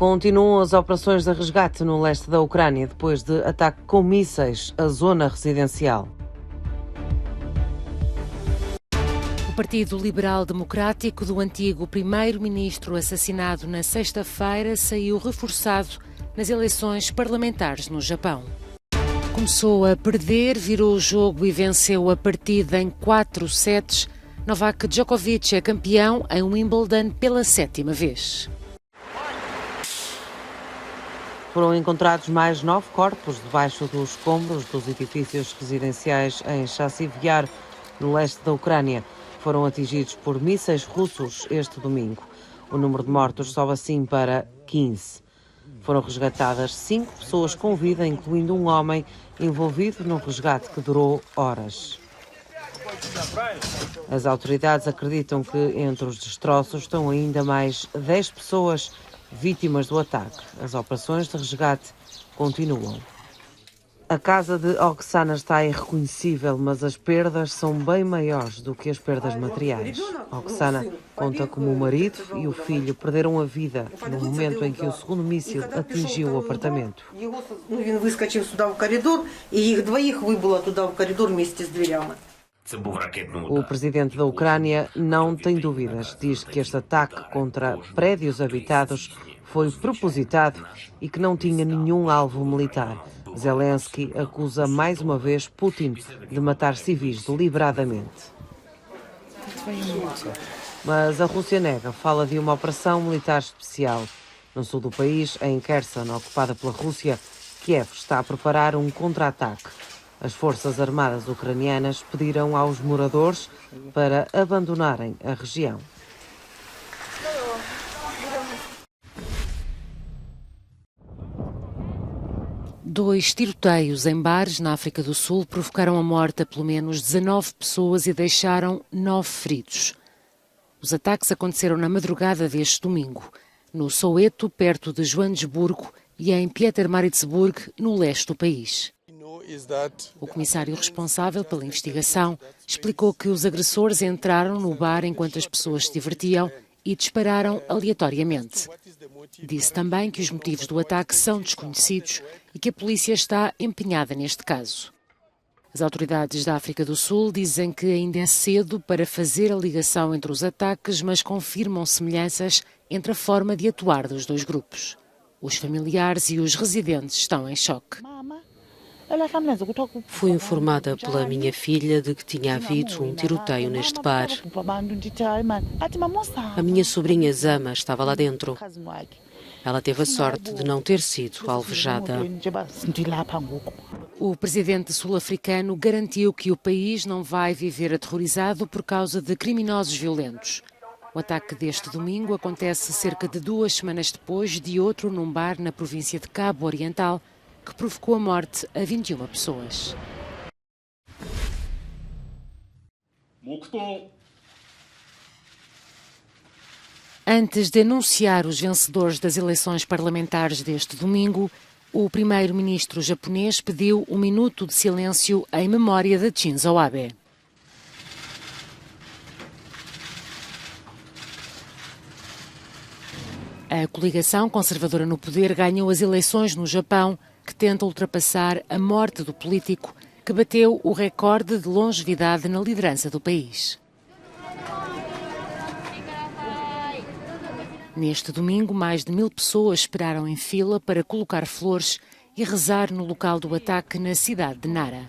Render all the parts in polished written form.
Continuam as operações de resgate no leste da Ucrânia depois de ataque com mísseis à zona residencial. O Partido Liberal Democrático do antigo primeiro-ministro assassinado na sexta-feira saiu reforçado nas eleições parlamentares no Japão. Começou a perder, virou o jogo e venceu a partida em 4 sets. Novak Djokovic é campeão em Wimbledon pela 7ª vez. Foram encontrados mais 9 corpos debaixo dos escombros dos edifícios residenciais em Chassivyar, no leste da Ucrânia. Foram atingidos por mísseis russos este domingo. O número de mortos sobe assim para 15. Foram resgatadas 5 pessoas com vida, incluindo um homem envolvido num resgate que durou horas. As autoridades acreditam que entre os destroços estão ainda mais 10 pessoas vítimas do ataque. As operações de resgate continuam. A casa de Oksana está irreconhecível, mas as perdas são bem maiores do que as perdas materiais. Oksana conta como o marido e o filho perderam a vida no momento em que o segundo míssil atingiu o apartamento. O presidente da Ucrânia não tem dúvidas. Diz que este ataque contra prédios habitados foi propositado e que não tinha nenhum alvo militar. Zelensky acusa mais uma vez Putin de matar civis deliberadamente. Mas a Rússia nega, fala de uma operação militar especial. No sul do país, em Kherson, ocupada pela Rússia, Kiev está a preparar um contra-ataque. As forças armadas ucranianas pediram aos moradores para abandonarem a região. Dois tiroteios em bares na África do Sul provocaram a morte a pelo menos 19 pessoas e deixaram 9 feridos. Os ataques aconteceram na madrugada deste domingo, no Soweto, perto de Joanesburgo, e em Pietermaritzburg, no leste do país. O comissário responsável pela investigação explicou que os agressores entraram no bar enquanto as pessoas se divertiam e dispararam aleatoriamente. Disse também que os motivos do ataque são desconhecidos e que a polícia está empenhada neste caso. As autoridades da África do Sul dizem que ainda é cedo para fazer a ligação entre os ataques, mas confirmam semelhanças entre a forma de atuar dos dois grupos. Os familiares e os residentes estão em choque. Fui informada pela minha filha de que tinha havido um tiroteio neste bar. A minha sobrinha Zama estava lá dentro. Ela teve a sorte de não ter sido alvejada. O presidente sul-africano garantiu que o país não vai viver aterrorizado por causa de criminosos violentos. O ataque deste domingo acontece cerca de 2 semanas depois de outro num bar na província de Cabo Oriental, que provocou a morte a 21 pessoas. Antes de anunciar os vencedores das eleições parlamentares deste domingo, o primeiro-ministro japonês pediu 1 minuto de silêncio em memória de Shinzo Abe. A coligação conservadora no poder ganhou as eleições no Japão, que tenta ultrapassar a morte do político que bateu o recorde de longevidade na liderança do país. Neste domingo, mais de 1000 pessoas esperaram em fila para colocar flores e rezar no local do ataque na cidade de Nara.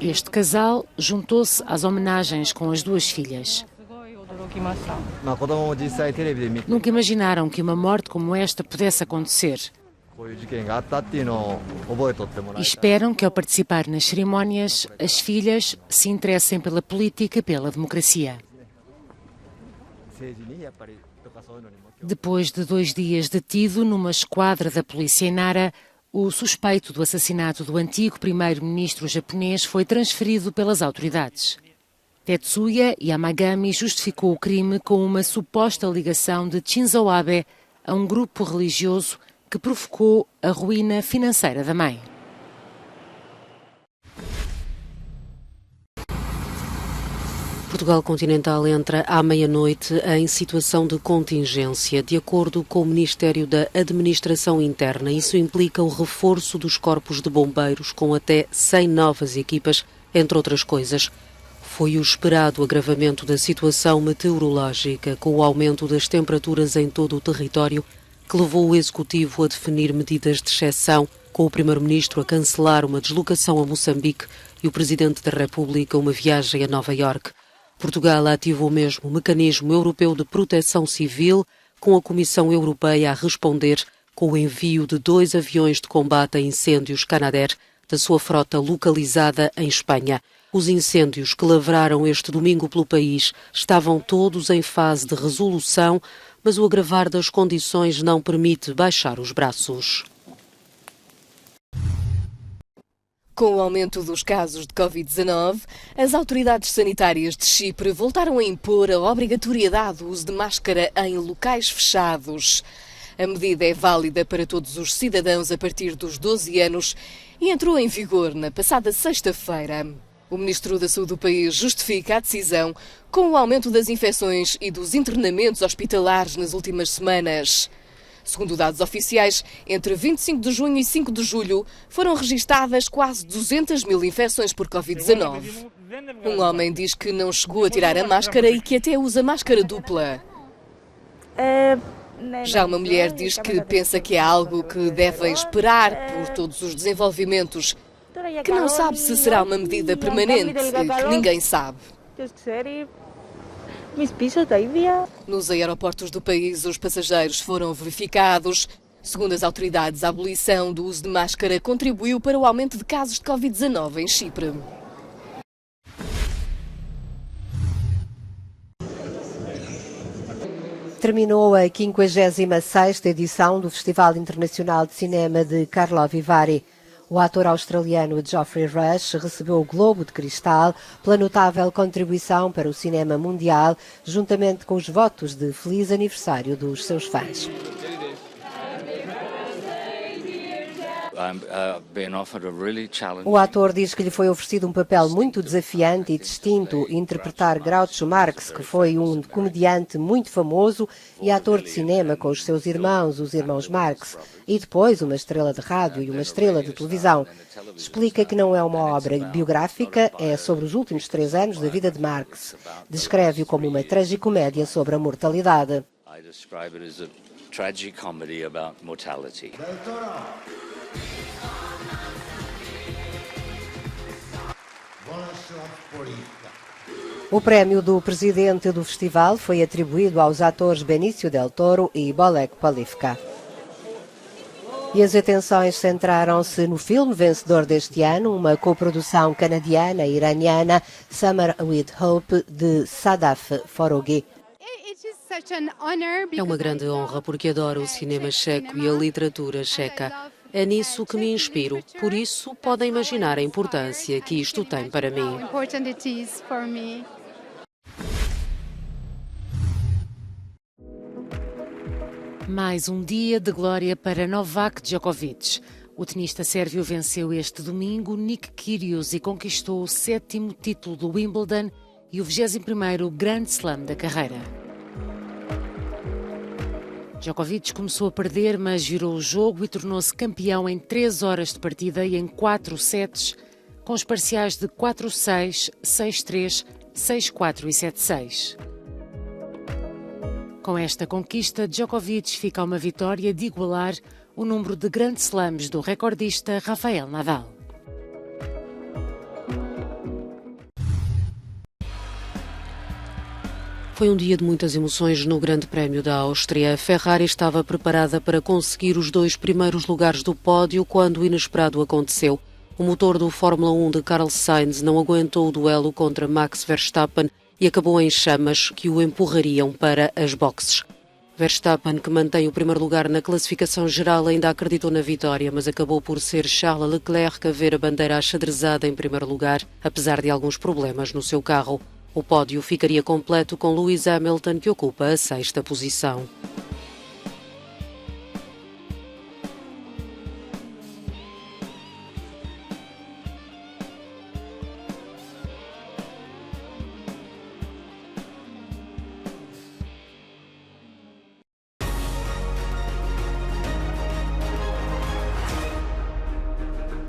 Este casal juntou-se às homenagens com as 2 filhas. Nunca imaginaram que uma morte como esta pudesse acontecer. E esperam que, ao participar nas cerimónias, as filhas se interessem pela política e pela democracia. Depois de 2 dias detido numa esquadra da polícia em Nara, o suspeito do assassinato do antigo primeiro-ministro japonês foi transferido pelas autoridades. Tetsuya Yamagami justificou o crime com uma suposta ligação de Shinzo Abe a um grupo religioso que provocou a ruína financeira da mãe. Portugal continental entra à meia-noite em situação de contingência, de acordo com o Ministério da Administração Interna. Isso implica o reforço dos corpos de bombeiros com até 100 novas equipas, entre outras coisas. Foi o esperado agravamento da situação meteorológica, com o aumento das temperaturas em todo o território, que levou o Executivo a definir medidas de exceção, com o Primeiro-Ministro a cancelar uma deslocação a Moçambique e o Presidente da República uma viagem a Nova Iorque. Portugal ativou mesmo o Mecanismo Europeu de Proteção Civil, com a Comissão Europeia a responder com o envio de 2 aviões de combate a incêndios Canadair da sua frota localizada em Espanha. Os incêndios que lavraram este domingo pelo país estavam todos em fase de resolução, mas o agravar das condições não permite baixar os braços. Com o aumento dos casos de Covid-19, as autoridades sanitárias de Chipre voltaram a impor a obrigatoriedade do uso de máscara em locais fechados. A medida é válida para todos os cidadãos a partir dos 12 anos e entrou em vigor na passada sexta-feira. O Ministro da Saúde do país justifica a decisão com o aumento das infecções e dos internamentos hospitalares nas últimas semanas. Segundo dados oficiais, entre 25 de junho e 5 de julho foram registadas quase 200 mil infecções por Covid-19. Um homem diz que não chegou a tirar a máscara e que até usa máscara dupla. Já uma mulher diz que pensa que é algo que devem esperar por todos os desenvolvimentos, que não sabe se será uma medida permanente, que ninguém sabe. Nos aeroportos do país, os passageiros foram verificados. Segundo as autoridades, a abolição do uso de máscara contribuiu para o aumento de casos de Covid-19 em Chipre. Terminou a 56ª edição do Festival Internacional de Cinema de Karlovy Vary. O ator australiano Geoffrey Rush recebeu o Globo de Cristal pela notável contribuição para o cinema mundial, juntamente com os votos de feliz aniversário dos seus fãs. O ator diz que lhe foi oferecido um papel muito desafiante e distinto, interpretar Groucho Marx, que foi um comediante muito famoso e ator de cinema com os seus irmãos, os irmãos Marx, e depois uma estrela de rádio e uma estrela de televisão. Explica que não é uma obra biográfica, é sobre os últimos 3 anos da vida de Marx. Descreve-o como uma tragicomédia sobre a mortalidade. O prémio do presidente do festival foi atribuído aos atores Benício del Toro e Bolek Polivka. E as atenções centraram-se no filme vencedor deste ano, uma coprodução canadiana e iraniana, Summer with Hope, de Sadaf Foroghi. É uma grande honra porque adoro o cinema checo e a literatura checa. É nisso que me inspiro, por isso podem imaginar a importância que isto tem para mim. Mais um dia de glória para Novak Djokovic. O tenista sérvio venceu este domingo Nick Kyrgios e conquistou o 7º título do Wimbledon e o 21º Grand Slam da carreira. Djokovic começou a perder, mas virou o jogo e tornou-se campeão em 3 horas de partida e em 4 sets, com os parciais de 4-6, 6-3, 6-4 e 7-6. Com esta conquista, Djokovic fica a uma vitória de igualar o número de Grand Slams do recordista Rafael Nadal. Foi um dia de muitas emoções no Grande Prémio da Áustria. A Ferrari estava preparada para conseguir os 2 primeiros lugares do pódio quando o inesperado aconteceu. O motor do Fórmula 1 de Carlos Sainz não aguentou o duelo contra Max Verstappen e acabou em chamas que o empurrariam para as boxes. Verstappen, que mantém o primeiro lugar na classificação geral, ainda acreditou na vitória, mas acabou por ser Charles Leclerc a ver a bandeira achadrezada em primeiro lugar, apesar de alguns problemas no seu carro. O pódio ficaria completo com Lewis Hamilton, que ocupa a 6ª posição.